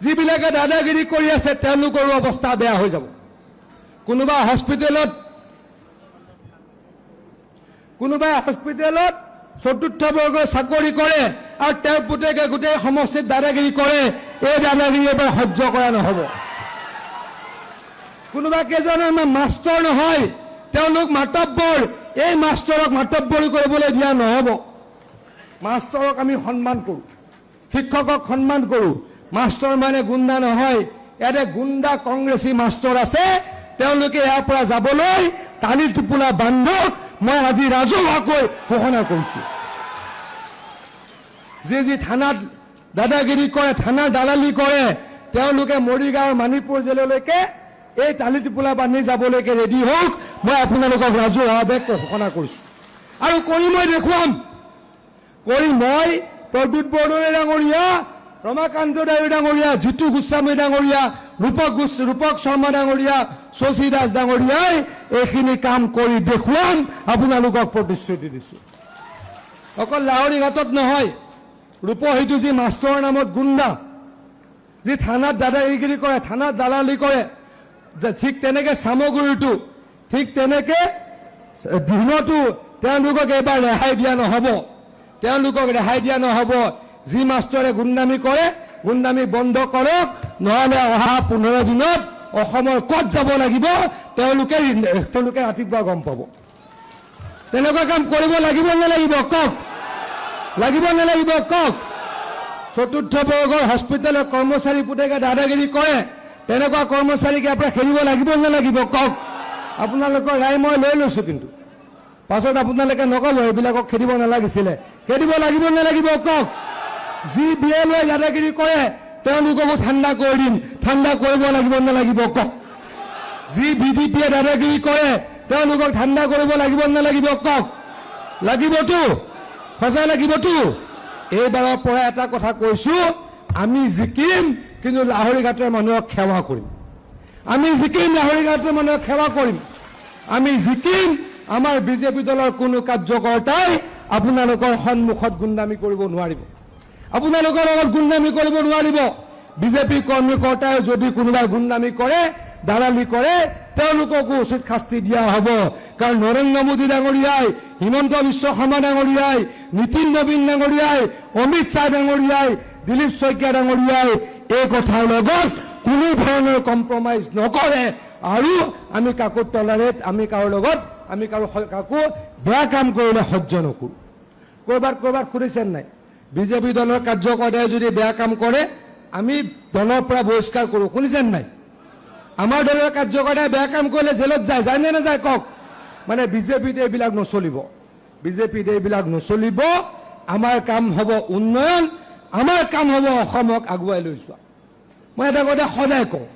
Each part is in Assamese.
যিবিলাকে দাদাগিৰি কৰি আছে তেওঁলোকৰ অৱস্থা বেয়া হৈ যাব। কোনোবাই হস্পিটেলত চতুৰ্থ বৰ্গৰ চাকৰি কৰে আৰু তেওঁৰ পুতেকে গোটেই সমষ্টিত দাদাগিৰি কৰে। এই দাদাগিৰি এবাৰ সহ্য কৰা নহ'ব। কোনোবা কেইজনমান মাষ্টৰ নহয়, তেওঁলোক মাতব্বৰ। এই মাষ্টৰক মাতব্বৰী কৰিবলৈ দিয়া নহ'ব। মাষ্টৰক আমি সন্মান কৰোঁ, শিক্ষকক সন্মান কৰোঁ। মাষ্টৰ মানে গুণ্ডা নহয়। ইয়াতে গুণ্ডা কংগ্ৰেছী মাষ্টৰ আছে। তেওঁলোকে ইয়াৰ পৰা যাবলৈ টালি টোপোলা বান্ধক মই আজি ৰাজহুৱাকৈ ঘোষণা কৰিছোঁ। যি থানাত দাদাগিৰি কৰে, থানাৰ দালালি কৰে, তেওঁলোকে মৰিগাঁৱৰ মাণিপুৰ জেললৈকে এই টালি টোপোলা বান্ধি যাবলৈকে ৰেডি হওক। মই আপোনালোকক ৰাজহুৱাভাৱে ঘোষণা কৰিছোঁ আৰু কৰি মই দেখুৱাম। কৰি মই প্ৰদ্যুৎ বৰদলৈ ডাঙৰীয়া, ৰমাকান্ত দাস ডাঙৰীয়া, জিতু গোস্বামী ডাঙৰীয়া, ৰূপক শৰ্মা ডাঙৰীয়া, শশী দাস ডাঙৰীয়াই এইখিনি কাম কৰি দেখুৱাম। আপোনালোকক প্ৰতিশ্ৰুতি দিছোঁ। অকল লাহৰীঘাটত নহয়, ৰূপহীটো যি মাষ্টৰৰ নামত গুণ্ডা, যি থানাত দাদাগিৰি কৰে, থানাত দালালি কৰে, ঠিক তেনেকে চামগুৰিটো, ঠিক তেনেকে দিনতো তেওঁলোকক এইবাৰ ৰেহাই দিয়া নহ'ব। তেওঁলোকক ৰেহাই দিয়া নহ'ব। যি মাষ্টৰে গুণ্ডামি কৰে, গুণ্ডামি বন্ধ কৰক, নহ'লে অহা 15 দিনত অসমৰ ক'ত যাব লাগিব তেওঁলোকে ৰাতিপুৱা গম পাব। তেনেকুৱা কাম কৰিব লাগিব নালাগিব কওক? লাগিব নালাগিব কওক? চতুৰ্থ বৰ্গৰ হস্পিটেলৰ কৰ্মচাৰী পুতেকে দাদাগিৰি কৰে, তেনেকুৱা কৰ্মচাৰীকে আপোনাৰ খেদিব লাগিব নালাগিব কওক? আপোনালোকৰ ৰায় মই লৈ লৈছোঁ, কিন্তু পাছত আপোনালোকে নক'ব এইবিলাকক খেদিব নালাগিছিলে। খেদিব লাগিব নালাগিব কওক? যি BLOই দাদাগিৰি কৰে তেওঁলোককো ঠাণ্ডা কৰি দিম। ঠাণ্ডা কৰিব লাগিব নালাগিব কওক? যি BJPয়ে দাদাগিৰি কৰে তেওঁলোকক ঠাণ্ডা কৰিব লাগিব নালাগিব কওক? লাগিবতো, সঁচাই লাগিবতো। এইবাৰৰ পৰা এটা কথা কৈছোঁ, আমি জিকিম, কিন্তু লাহৰীঘাটৰ মানুহক সেৱা কৰিম। আমি জিকিম, লাহৰীঘাটৰ মানুহক সেৱা কৰিম। আমি জিকিম। আমাৰ BJP দলৰ কোনো কাৰ্যকৰ্তাই আপোনালোকৰ সন্মুখত গুণ্ডামি কৰিব নোৱাৰিব। আপোনালোকৰ লগত গুণ্ডামি কৰিব নোৱাৰিব। BJP কৰ্মীকৰ্তাই যদি কোনোবাই গুণ্ডামি কৰে, দালালি কৰে, তেওঁলোককো উচিত শাস্তি দিয়া হ'ব। কাৰণ নৰেন্দ্ৰ মোদী ডাঙৰীয়াই, হিমন্ত বিশ্ব শৰ্মা ডাঙৰীয়াই, নীতিন নবীন ডাঙৰীয়াই, অমিত শ্বাহ ডাঙৰীয়াই, দিলীপ শইকীয়া ডাঙৰীয়াই এই কথাৰ লগত কোনো ধৰণৰ কম্প্ৰমাইজ নকৰে। আৰু আমি কাকো টলাৰেট, আমি কাকো বেয়া কাম কৰিলে সহ্য নকৰোঁ। ক'ৰবাত শুনিছেন নাই? BJP দলৰ কাৰ্যকৰ্তাই যদি বেয়া কাম কৰে আমি দলৰ পৰা বহিষ্কাৰ কৰোঁ। শুনিছেন নাই? আমাৰ দলৰ কাৰ্যকৰ্তাই বেয়া কাম কৰিলে জেলত যায় নে নাযায় কওক? মানে BJPত এইবিলাক নচলিব। BJPত এইবিলাক নচলিব। আমাৰ কাম হ'ব উন্নয়ন, আমাৰ কাম হ'ব অসমক আগুৱাই লৈ যোৱা। মই এটা কথা সদায় কওঁ,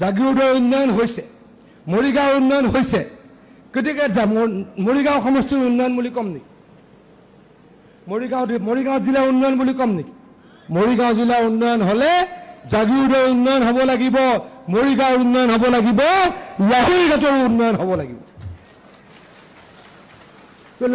জাগিৰোডৰ উন্নয়ন হৈছে, মৰিগাঁৱৰ উন্নয়ন হৈছে, গতিকে মৰিগাঁও সমষ্টিৰ উন্নয়ন বুলি ক'ম নেকি? মৰিগাঁও জিলাৰ উন্নয়ন বুলি ক'ম নেকি? মৰিগাঁও জিলাৰ উন্নয়ন হ'লে জাগিৰোডৰ উন্নয়ন হ'ব লাগিব, মৰিগাঁৱৰ উন্নয়ন হ'ব লাগিব, লাহৰীঘাটৰ উন্নয়ন হ'ব লাগিব।